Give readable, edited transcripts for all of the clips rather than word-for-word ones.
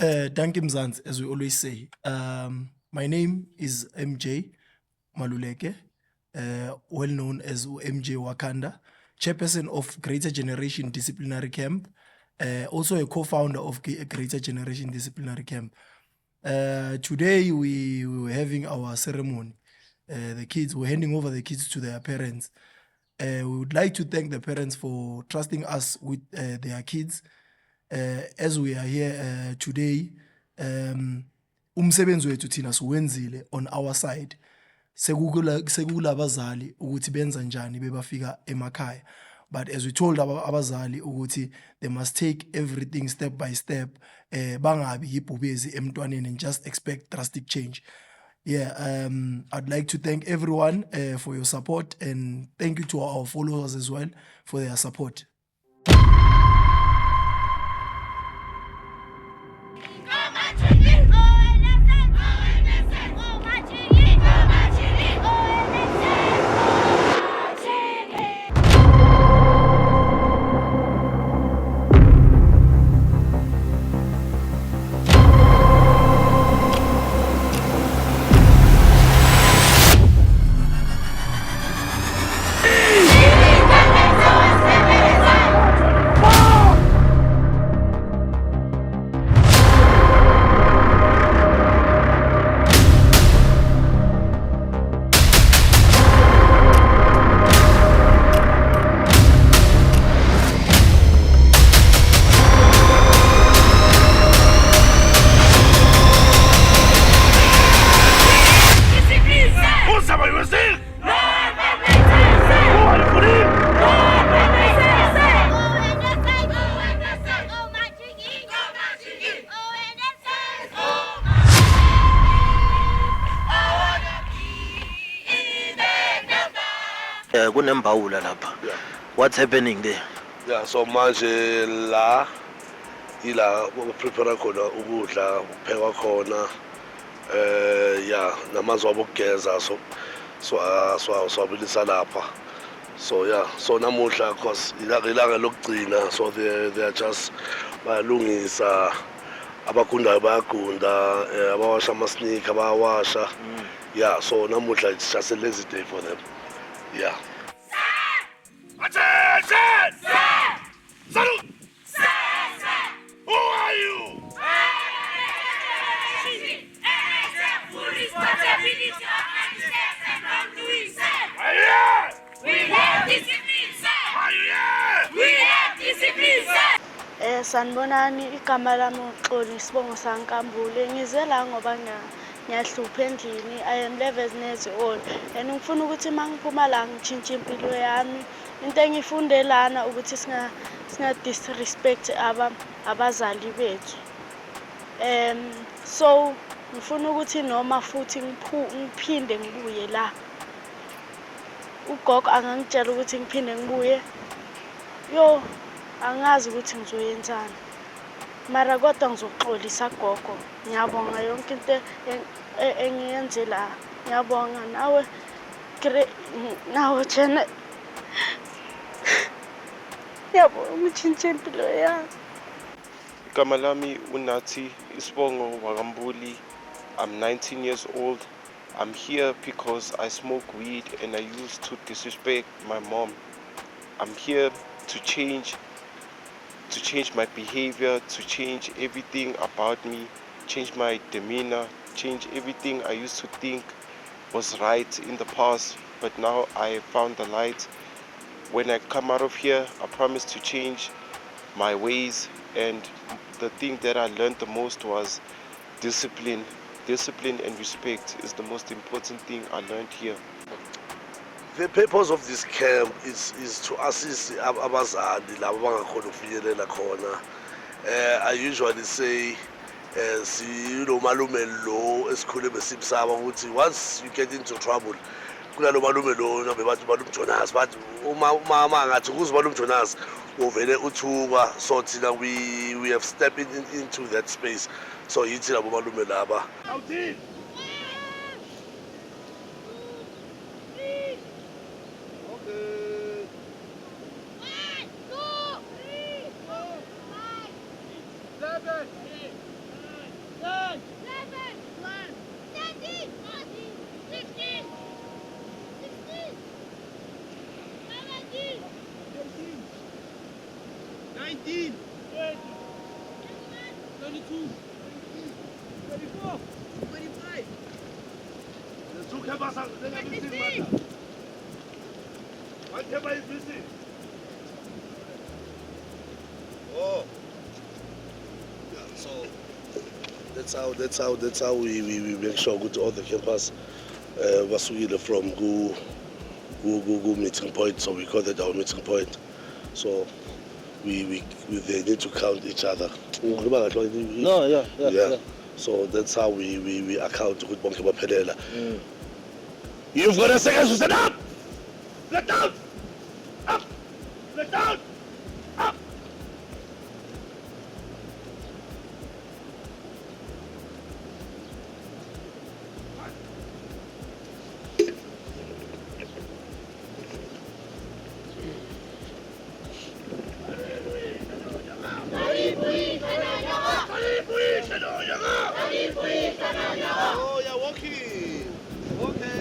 Thank you, Mzansi, as we always say. My name is MJ Maluleke, well known as MJ Wakanda, chairperson of Greater Generation Disciplinary Camp, also a co-founder of Greater Generation Disciplinary Camp. Today we were having our ceremony. The kids were handing over the kids to their parents. We would like to thank the parents for trusting us with their kids. As we are here today, umsebenzi wethu thina siwenzile on our side. Sekulabazali ukuthi benza njani bebafika emakhaya. But as we told abazali ukuthi they must take everything step by step, bangabi yibhubezi emntwaneni and just expect drastic change. Yeah, I'd like to thank everyone for your support, and thank you to our followers as well for their support. Kunembawula lapha. What's happening there? Yeah, so manje la ila prepare khona ukudla ukuphekwa khona yeah namanzi wabokugeza swabilisa lapha. So yeah, so namuhla cause ilanga lokugcina, so they are just bayalungisa abagundayo bayagunda, abawasha amasneaker bayawasha. Yeah, so namuhla it's just a lazy day for them. Yeah. Attention! Salute! Who are you? Sanibonani, igama lami uXoli Sibongo Sankambule. Ngize la ngoba ngiyahlupha endlini. I am 11 years old and ngifuna ukuthi mangiphuma la ngitshintshe impilo yami. Into engifunde lana ukuthi singa disrespect abazali bethu. So ngifuna ukuthi noma futhi ngiphinde ngibuye la. Ugogo angangitshela ukuthi ngiphinde ngibuye. Yo angazi ukuthi ngizoyenzani. Mara kodwa ngizoxolisa gogo. Ngiyabonga yonke into engiyenze la. Ngiyabonga nawe Jana. Ngiyabonga ukutshintsha impilo yami. Igama lami uNathi Sibongo Wakambuli. I'm 19 years old. I'm here because I smoke weed and I used to disrespect my mom. I'm here to change my behavior, to change everything about me, change my demeanor, change everything I used to think was right in the past, but now I found the light. When I come out of here, I promise to change my ways, and the thing that I learned the most was discipline. Discipline and respect is the most important thing I learned here. The purpose of this camp is to assist abazali labo bangakhona ukufinyelela khona. I usually say malume lo esikhule besimsaba ukuthi once you get into trouble kulalo malume lo nabe bathi malume Jonas bathi uma ngathi kuze malume Jonas uvele uthukwa. So thina we have stepped into that space. So yithi labo malume laba. 19, 20, 22, 24, 25. The two campers are missing, man. One camper is missing. Oh. Yeah, so that's how we make sure good all the campers basukile from go meeting point, so we call that our meeting point. So we they need to count each other. No, yeah. So that's how we account with bonke baphelela. You've got a second to stand up. Let down. Up. Let down. Up. Oh, you're walking. Okay.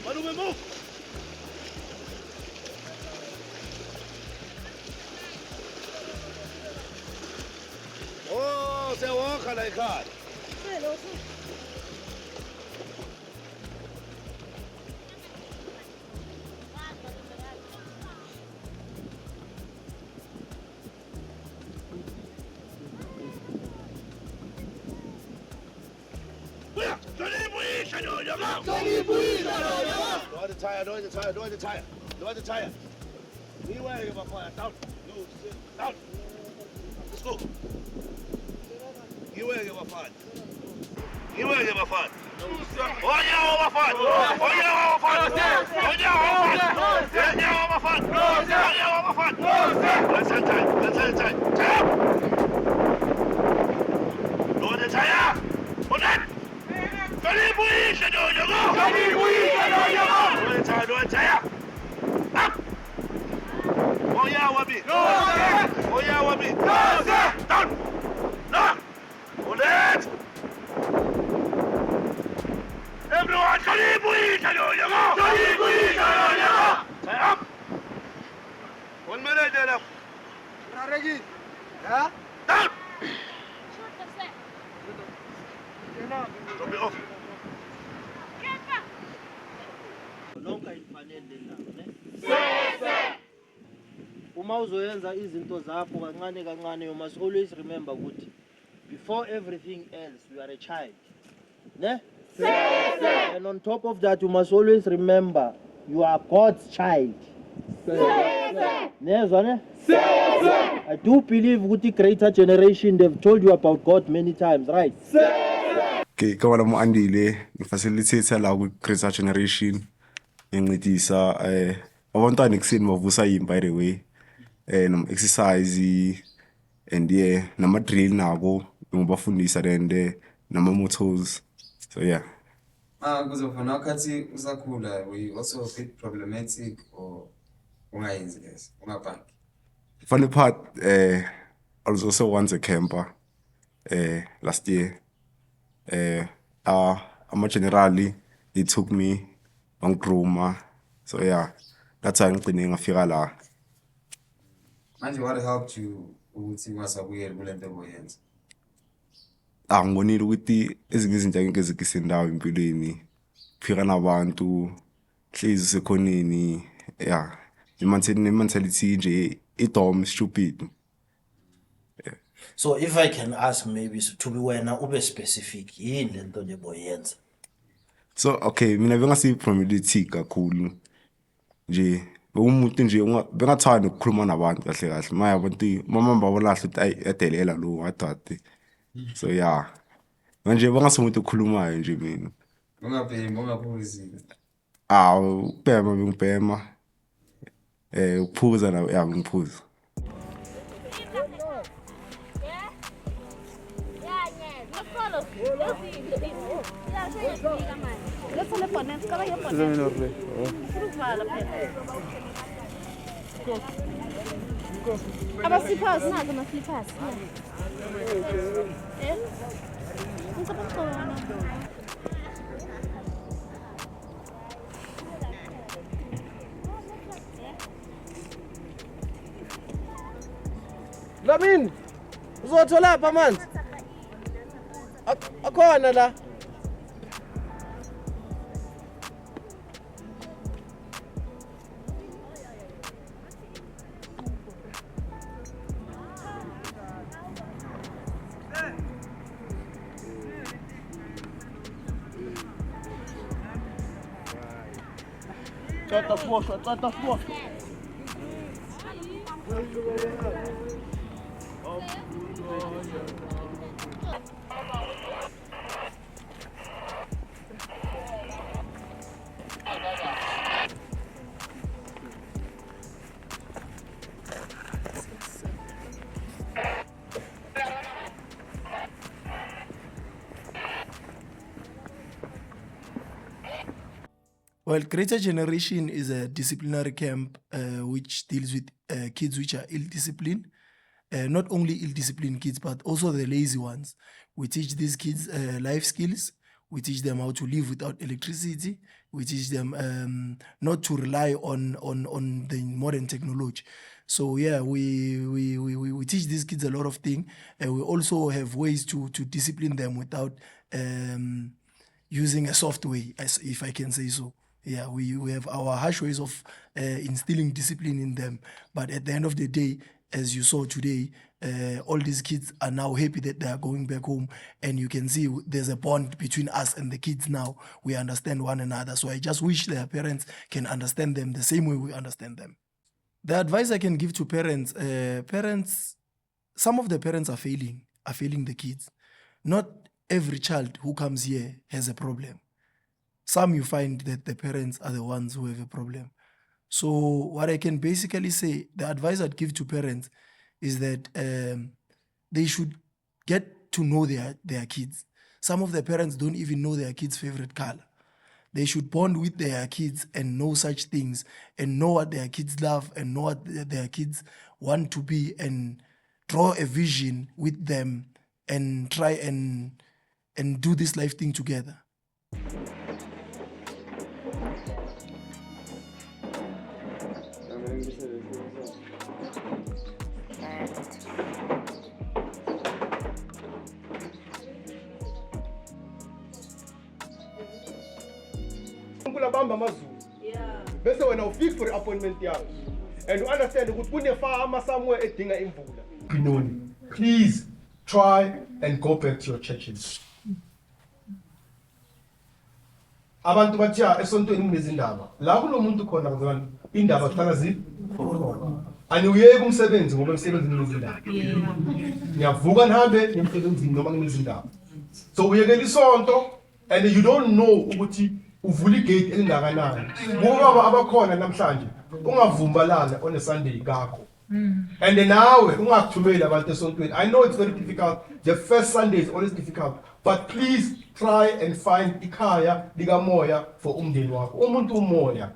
Malume, move! Oh, siyawakha la ekhaya. Lower the tire. Beware of a fire. Down. No, down. Let's go. Beware of a fire. Beware of a fire. Oh yeah, over fire. Oh yeah, over fire. Oh yeah, over fire. Oh yeah, over fire. Let's hand time. Tire up. Lower the tire. Hold on. Lower the tire. Up. Oh yeah, Wabi. Oh yeah, Wabi. Down. No. Hold it. Everyone, tie up. 1 minute, then. Down. Drop it off. Uma uzoyenza izinto zakho kancane kancane, you must always remember ukuthi before everything else you are a child, ne? And on top of that you must always remember you are God's child. Nezwa ne? I do believe ukuthi greater generation, they've told you about God many times, right? Okay, kawala mo andile ngifacilitator la ku greater generation ngincedisa abantwana ekseni bavusa yini by the way nom exercise and nama drill nabo ngibafundisa and nama motors, so yeah. Because of wakati usakhula, were you also a bit problematic or ungayenzi guys ungabhanki? Funny part, I was also once a camper last year. I'm generally, they took me on groomer, so yeah, that's how I'm ngafika la. Manje, what helped you ukuthi wasabuye kulento boyenza? Ngibonile ukuthi ezinye izinto angeke zikisendawo empilweni, phika nabantu, hlezi sekhoneni, yeah, mentality nje idom stupid. Yeah. So if I can ask maybe to be wena ube specific yini lento nje boyenza. So okay, mina bengasiyiprimority kakhulu nje umuntu nje bengathanda ukukhuluma nabantu kahle kahle manje abantu mama babona kahle ukuthi ayidelela lo wadade. So yeah, manje bengasumuntu ukukhulumayo nje mina. Ungabhemi ungaphuzi. Ubhema ngibhema ukuphuza na ngiphuza. Ama-slippers nazo ama-slippers. Lamin, uzothola lapha amanzi. Akhona la. Trata força, trata força. Well, Greater Generation is a disciplinary camp which deals with kids which are ill-disciplined. Not only ill-disciplined kids, but also the lazy ones. We teach these kids life skills. We teach them how to live without electricity. We teach them not to rely on the modern technology. So yeah, we teach these kids a lot of things. And we also have ways to discipline them without using a soft way, if I can say so. Yeah, we have our harsh ways of instilling discipline in them. But at the end of the day, as you saw today, all these kids are now happy that they are going back home. And you can see there's a bond between us and the kids now. We understand one another. So I just wish their parents can understand them the same way we understand them. The advice I can give to parents, some of the parents are failing the kids. Not every child who comes here has a problem. Some you find that the parents are the ones who have a problem. So what I can basically say, the advice I'd give to parents is that they should get to know their kids. Some of the parents don't even know their kids' favorite color. They should bond with their kids and know such things and know what their kids love and know what their kids want to be and draw a vision with them and try and do this life thing together. Bamba amazulu bese wena ufike for appointment yakho and you understand ukuthi kunefama somewhere edinga imvula. Binoni, please try and go back to your churches. Abantu bathiya esontweni kunezindaba la kunomuntu khona ngizwana indaba kuhlala ziphi ani uyeke umsebenzi ngoba umsebenzi kunezindaba niyavuka nihambe emsebenzini noma kunezindaba so uyekela isonto and you don't know ukuthi uvula igate elingakanani ngoba abakhona namhlanje ungavumbalana on a Sunday kakho and nawe ungakuthumeli abantu esontweni. I know it's very difficult. The first Sunday is always difficult, but please try and find ikhaya likamoya for umndeni wakho umuntu umoya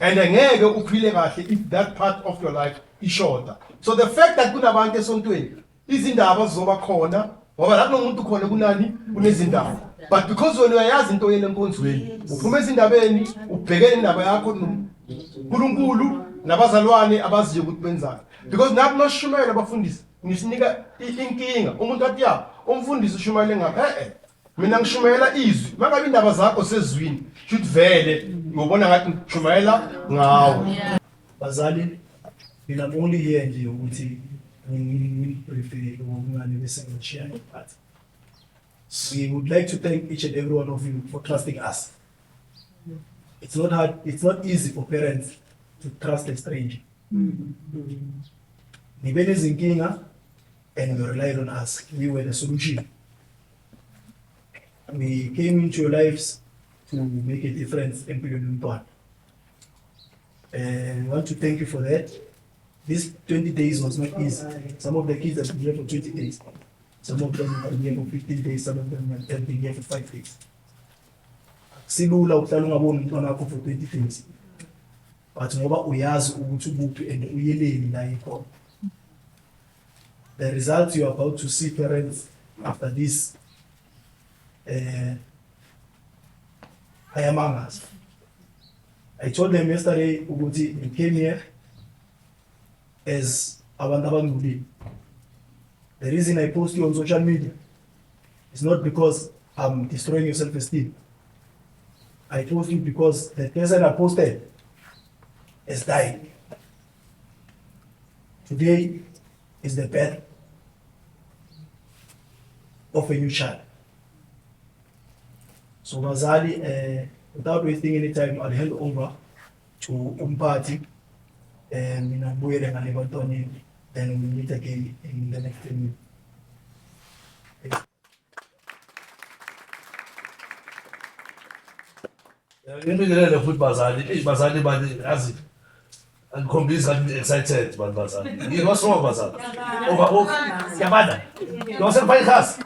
and ngeke uphile kahle if that part of your life is shorter. So the fact that kunabantu esontweni izindaba zizoba khona ngoba lapho umuntu khona kunani kunezindaba. But because when uyayazi into yena enkonzweni uphuma ezindabeni ubhekene indaba yakho noNkulunkulu nabazalwane abaziyo ukuthi benzani because nathi noshumayela abafundisi ngisinika inkinga umuntu athi ya umfundisi ushumayele ngapha mina ngishumayela izwi mangabe indaba zakho sezwini should vele uyobona ngathi ngishumayela ngawe. Bazali, I'm only here nje ukuthi briefly but we would like to thank each and every one of you for trusting us. It's not hard, it's not easy for parents to trust a stranger. Nibe nezinkinga and you relied on us. We were the solution. We came into your lives to make a difference in Puyolumpan. And we want to thank you for that. This 20 days was not easy. Some of the kids have been here for 20 days. Some of them have been here for 15 days. Some of them have been here for 5 days. Silula uhlala ungaboni umntwana wakho for 20 days. But ngoba uyazi ukuthi ubuphi and uyeleni la ikhona. The result you are about to see, parents, after this, I am among us. I told them yesterday, Uguti, you came here as Abandabanguli. The reason I post you on social media is not because I'm destroying your self-esteem. I post you because the person I posted has died. Today is the birth of a new child. So Mazali, without wasting any time, I'll hand over to Umpati and Minabuye and Alibantoni, then we'll meet again in the next 10 minutes. Ngibingelele futhi bazali, bazali bani yazi angikhombisa ukuthi excited bantu bazali. Yini what's wrong bazali? Over siyabanda. Yose ngifake ikhasi.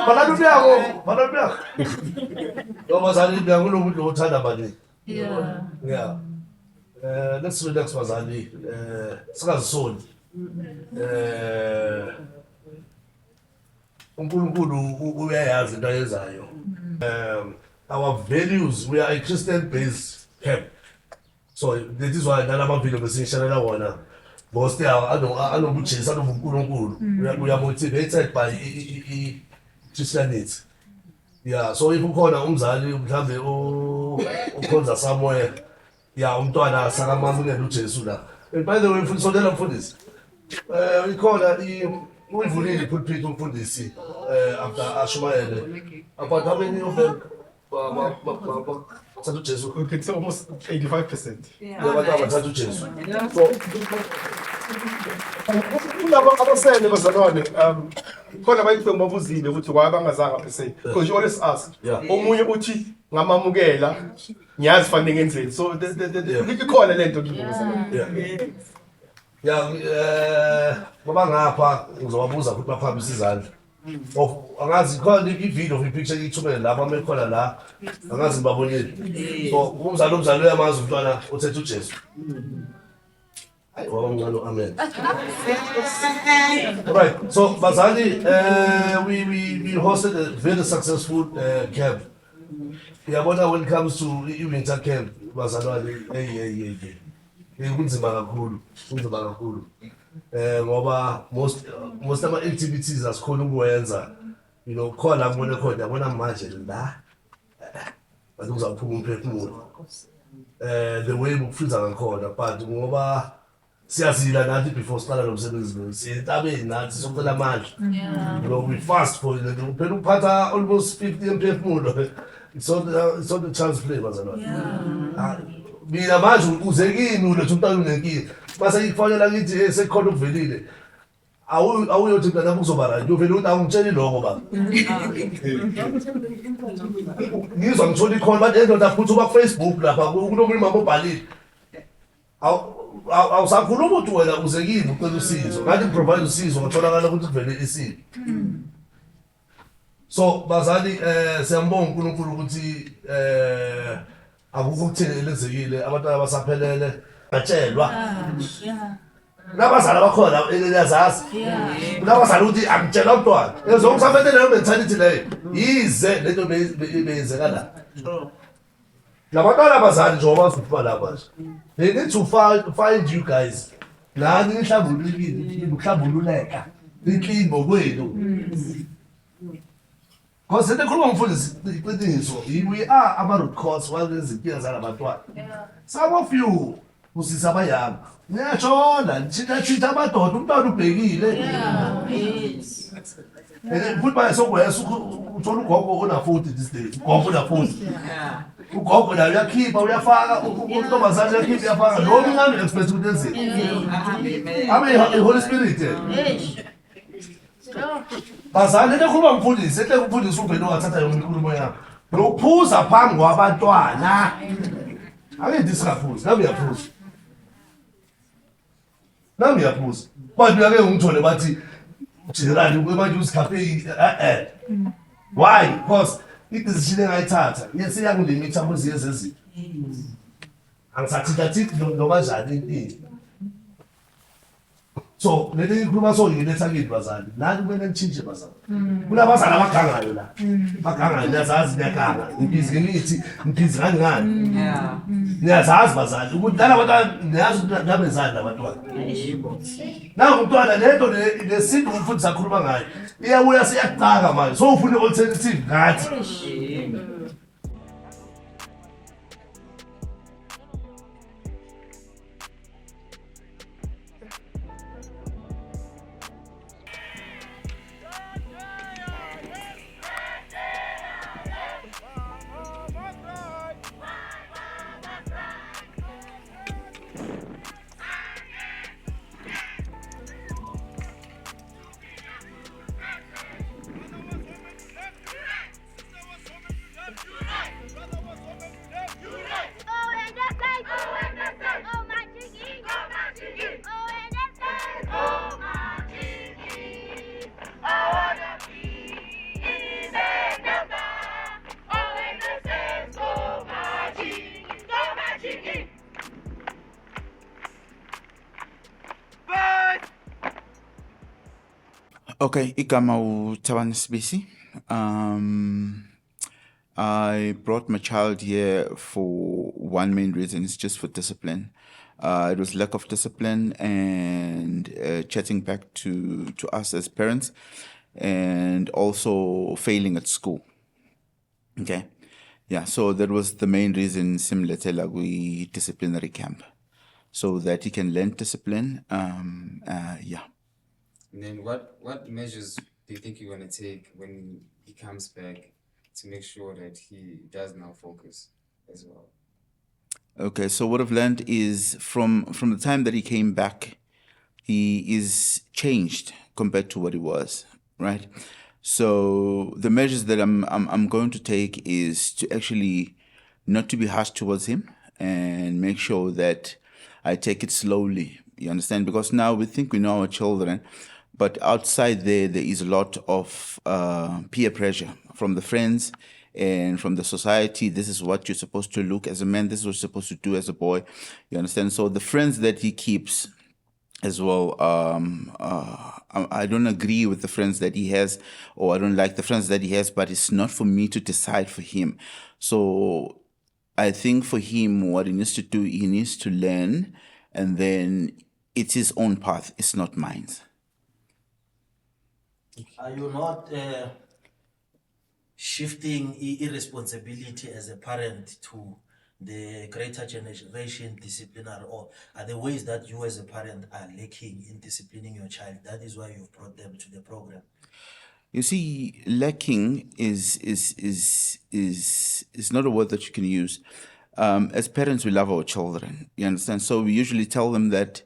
Balala uyako, balala uyako. Yo bazali ngiyakulomuntu othanda bani. Yeah. Let's relax bazali. Singazisoli. uNkulunkulu uyayazi into ayenzayo. Our values, we are a Christian-based camp. So that is why nalama video besishalela wona. Most anobuchisa nobunkulunkulu. We are motivated by Christianity. Yeah, so if ukhona umzali mhlambe ukhonza somewhere, yeah, umntwana sakamamukela uJesu la. And by the way, mfundisonela mfundisi. Ikhona uyivulile pulpit umfundisi after ashumayele. About how many of them We could say almost 85%. Kulabo abasele bazalwane khona bayithe ngibabuzile ukuthi why bangazanga per se because you always ask omunye uthi ngamamukela ngiyazi fanele ngenzeni so ikhona lento ngibuza ngoba ngapha ngizobabuza ukuthi baphambisa izandla angazi khona i-video i-picture ithumele lapha mekhona la angazi ngibabonile so umzali uyamazi umntwana uthethe uJesu amen. Right, so bazali, we hosted a very successful camp. Yabona when it comes to winter camp, bazalwane kunzima kakhulu. Ngoba most of my activities asikhona ukwenza, you know, khona ngibone khona yabona manje la bathi uzaphuma umphefumulo. The way ukufika ngakhona but ngoba siyazila nathi before siqala lo msebenzi lo siyentabeni nathi socela amandla. You know, we fast for it. Phela uphatha almost 50 emphefumulo. It's not the chance play bazalwane. Mina manje uzekini ulethe umntana unenkinga. Base ikufanele ngithi sekhona ukuvelile. Awuyothi mntana kuzoba right. Uvela ukuthi angitsheli lokho baba. Ngizwa ngithola ikhona manje endoda futhi uba Facebook lapha kunomlimi obhalile. Awusakhuluma ukuthi wena uzekile ucela usizo. Ngathi provide usizo ngotholakala ukuthi kuvele isimo. So bazali siyambonga uNkulunkulu ukuthi akukho ukuthini elenzekile abantwana abasaphelele batshelwa. Nabazali bakhona eliyazazi. Nabazali ukuthi angitshela umntwana. Ezongisaphethele leyo mentality leyo. Yize lento beyenzeka la. Labantwana abazali njengoba sifuba lapha nje. They need to find you guys. Nani nihlambululeka. Niclean ngokwenu. Because the khuluma mfundisi iqiniso we are ama root cause walezinkinga zalabantwana. Some of you kusisa abayanga niyatshona nitshitha amadoda umntwana ubhekile and futhi bayesokwesa uthola ugogo ona-40 these days ugogo ona-40 ugogo nayo uyakhipha uyafaka untombazane uyakhipha uyafaka lo mncane expect ukuthi enzeni abe i-Holy Spirit bazali ekhuluma mfundisi umfundisi uvele ongathatha yona inkulumo yakho lokuphuza phambi kwabantwana angithi singaphuzi nami uyaphuza bantu uyake ungithole bathi generally manje uzikhafe why because idecision engayithatha seyakungilimita kwezinye zezinto angisathintathi noma njani impilo so leli ngikhuluma soyiletha kini bazali nani kumele ngitshintshe bazali kunabazali abagangayo la bagangayo niyazazi niyaganga ngibhizi ngithi ngibhizi ngani niyazazi bazali ukuthi lana abantwana niyazi ukuthi nabezali labantwana nangu umntwana lento lesintu umfundisi akhuluma ngayo iyabuya siyaqaka manje so ufuna i-alternative ngathi Okay, igama uThabani Sibisi. I brought my child here for one main reason, it's just for discipline. It was lack of discipline and chatting back to us as parents and also failing at school. Okay. Yeah, so that was the main reason similar to Lagui disciplinary camp. So that he can learn discipline. Yeah. And then what measures do you think you're going to take when he comes back to make sure that he does now focus as well? Okay, so what I've learned is from the time that he came back, he is changed compared to what he was, right? So the measures that I'm going to take is to actually not to be harsh towards him and make sure that I take it slowly. You understand? Because now we think we know our children, but outside there is a lot of peer pressure from the friends and from the society. This is what you're supposed to look as a man. This is what you're supposed to do as a boy. You understand? So the friends that he keeps as well, I don't agree with the friends that he has, or I don't like the friends that he has, but it's not for me to decide for him. So I think for him, what he needs to do, he needs to learn, and then it's his own path. It's not mine. Are you not shifting irresponsibility as a parent to the greater generation disciplinary, or are there ways that you as a parent are lacking in disciplining your child? That is why you've brought them to the program. You see, lacking is not a word that you can use. As parents, we love our children. You understand? So we usually tell them that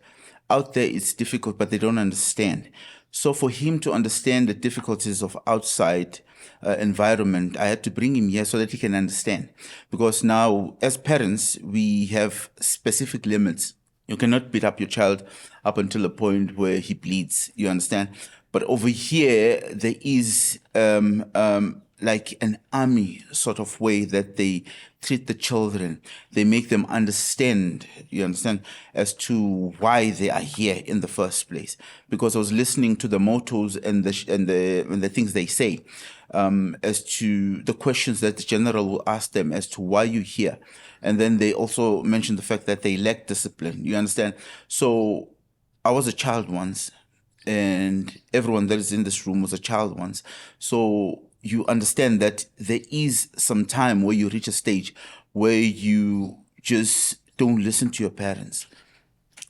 out there it's difficult, but they don't understand. So for him to understand the difficulties of outside environment, I had to bring him here so that he can understand. Because now, as parents, we have specific limits. You cannot beat up your child up until a point where he bleeds. You understand? But over here, there is like an army sort of way that they treat the children. They make them understand, you understand, as to why they are here in the first place. Because I was listening to the mottos and the things they say, as to the questions that the general will ask them as to why you're here. And then they also mentioned the fact that they lack discipline, you understand? So I was a child once, and everyone that is in this room was a child once. So you understand that there is some time where you reach a stage where you just don't listen to your parents.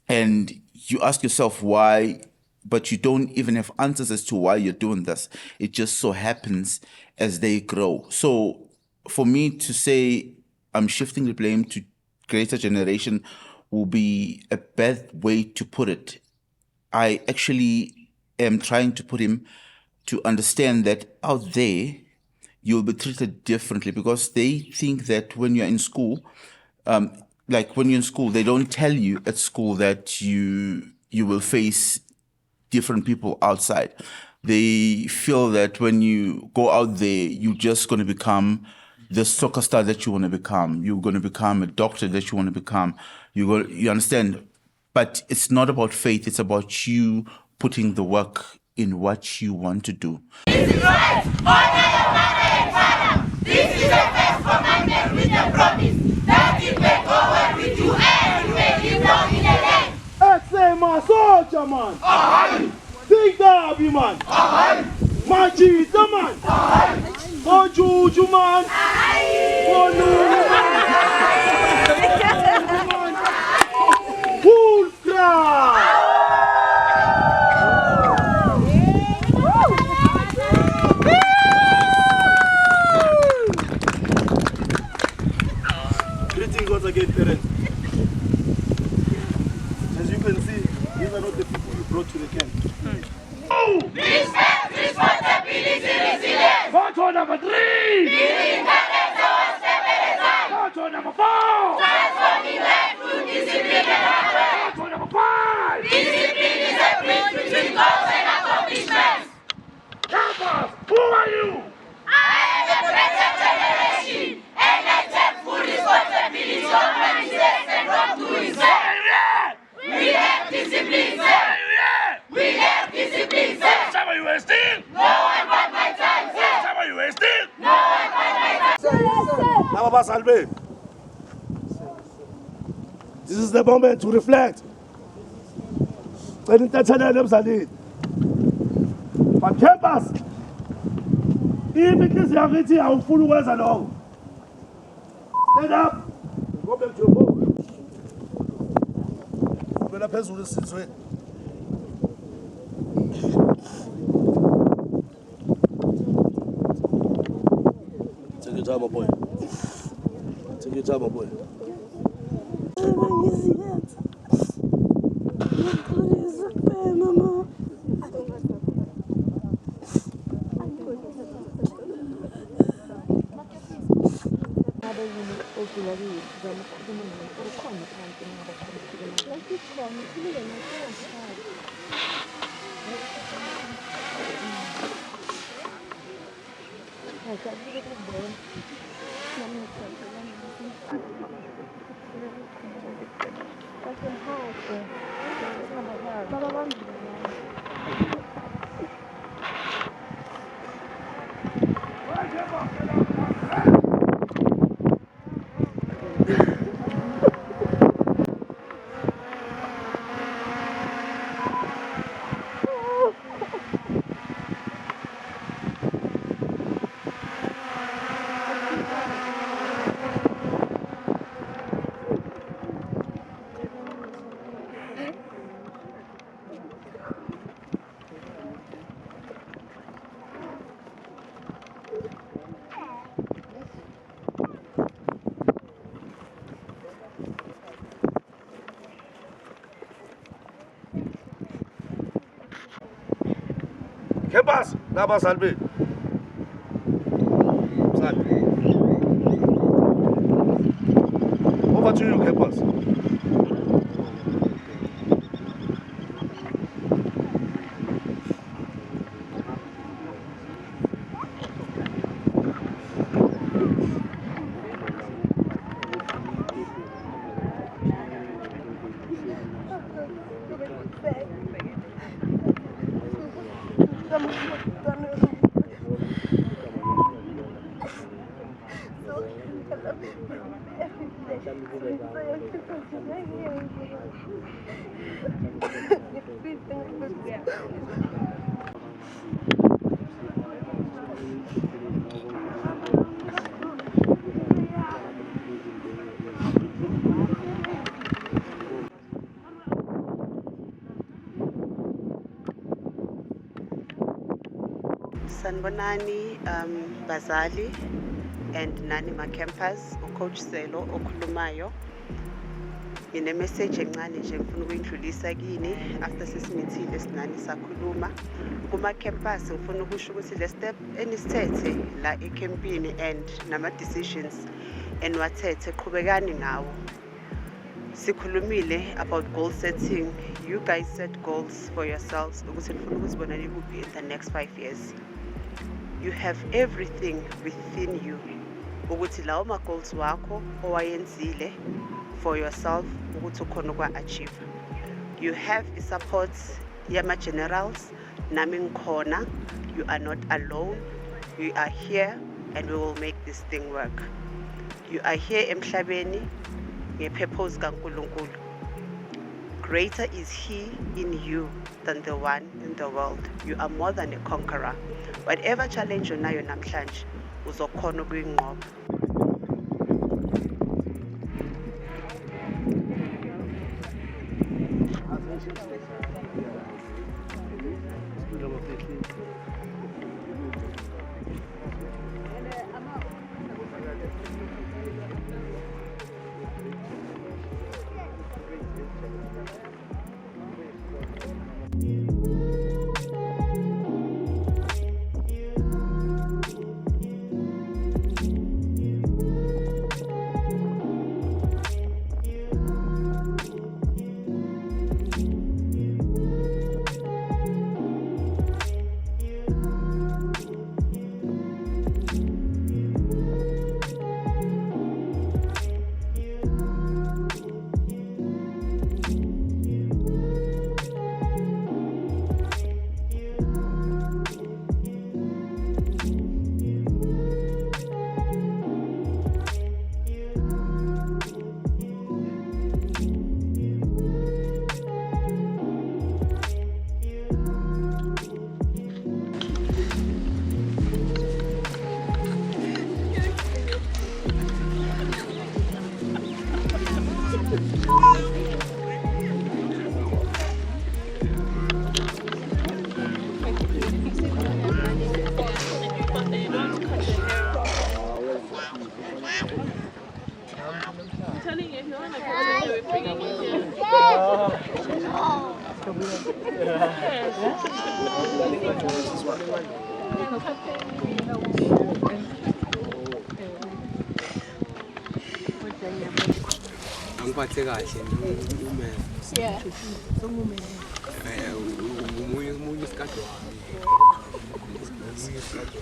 And you ask yourself why, but you don't even have answers as to why you're doing this. It just so happens as they grow. So for me to say I'm shifting the blame to greater generation will be a bad way to put it. I actually am trying to put him to understand that out there, you'll be treated differently because they think that when you're in school, like when you're in school, they don't tell you at school that you will face different people outside. They feel that when you go out there, you're just going to become the soccer star that you want to become. You're going to become a doctor that you want to become. You understand? But it's not about faith. It's about you putting the work in what you want to do. This is right. Honor your mother and father. This is the first commandment with the promise that it may go well with you and you may live long in the land. Say my soldier man. Aye. Think Derby man. Aye. Machita man. Aye. Mojuju man. Aye. Full crowd. Greetings once again, parents. As you can see, these are not the people you brought to the camp. Respect, responsibility, resilience. Photo number 3. Being connected to step at a time. Photo number 4. Transforming life through discipline and hard work. Photo number 5. Discipline is a bridge between goals and accomplishments. Campus, who are you? I am the present generation, and I take full responsibility of my mistakes and wrongdoings. We have discipline, sir. We have discipline, sir. Some of you are still. No one but my time, sir. Some of you are still. No one but my time. Now, Baba Salbe, this is the moment to reflect. And intentional emzalini. But campus, if it is your reality, I will follow what's along. Stand up. Go back to your boat. When I pass through this way. Take your time, my boy. Take your time, my boy. Campus, Baba Salbe. Over to you, campus. Sanibonani, Bazali and Nani campus, Coach Selo, okhulumayo. Ngine-message encane nje ngifuna ukuyindlulisa kini after sesimithile sinani sakhuluma. Kuma-campus ngifuna ukusho ukuthi le step enisithethe la ecampini and nama-decisions eniwathethe qhubekani ngawo. Sikhulumile about goal setting. You guys set goals for yourselves ukuthi nifuna ukuzibona nikuphi in the next 5 years. You have everything within you ukuthi lawo ma-goals wakho owayenzile for yourself ukuthi ukhona ukwa-achieve. You have i-support yama-generals nami ngikhona. You are not alone. We are here and we will make this thing work. You are here emhlabeni nge-purpose kaNkulunkulu. Greater is he in you than the one in the world. You are more than a conqueror. Whatever challenge unayo namhlanje uzokhona ukuyinqoba. Angiphathe kahle ume. Yeah. Umunye isikade wami. Umunye isikade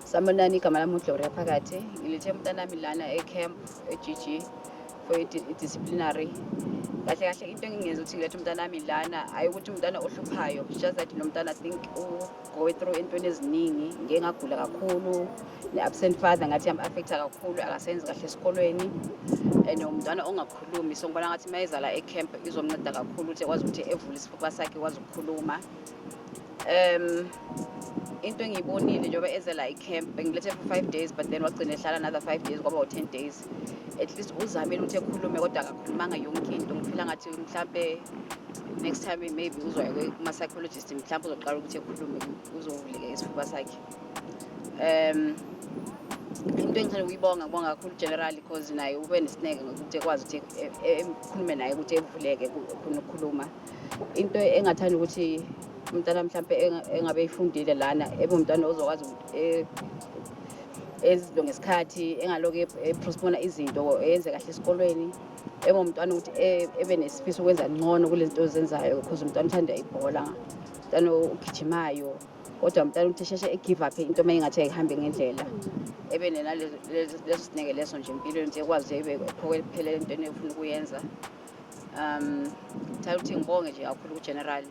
Sanibonani, igama lami uGloria Phakathi. Ngilethe umntanami lana e-camp e-GG for i-disciplinary. Kahle kahle into engingenza ukuthi ngilethe umntanami lana ayikuthi umntana ohluphayo, just that lo mntana I think go through entweni eziningi, ngeke ngagula kakhulu, ne-absent father ngathi yam-affecta kakhulu, akasenzi kahle esikolweni and umntwana ongakhulumi. So ngibona ngathi mayeza la e-camp izomnceda kakhulu ukuthi ekwazi ukuthi evule isifuba sakhe ekwazi ukukhuluma. Into engiyibonile njengoba eze la i-camp ngilethe for 5 days but then wagcina ehlala another 5 days kwaba 10 days. At least uzamile ukuthi ekhulume kodwa akakhulumanga yonke into. Ngifila ngathi mhlambe next time maybe uzwa kuma-psychologist mhlambe uzoqala ukuthi ekhulume uzovuleka isifuba sakhe. Into engithanda ukuyibonga kakhulu generally because naye ube nesineke ngokuthi ekwazi ukuthi ekhulume naye ukuthi evuleke khona ukukhuluma. Into engathanda ukuthi umntana mhlambe engabe efundile lana ebe umntana ozokwazi ukuthi ezizo ngesikhathi engaloke eprostpone izinto enze kahle esikolweni, ebe umntana ukuthi ebe nesifiso ukwenza ngcono kule zinto ozenzayo because umntana uthanda ibhola, umntana ugijimayo, kodwa umntana ukuthi sheshe egive up into mayingathi ayihambe ngendlela, ebe nena leso sineke leso nje empilweni ukuthi ekwazi ebe phokele into efuna ukuyenza. Ngithanda ukuthi ngibonge nje kakhulu kuGeneral.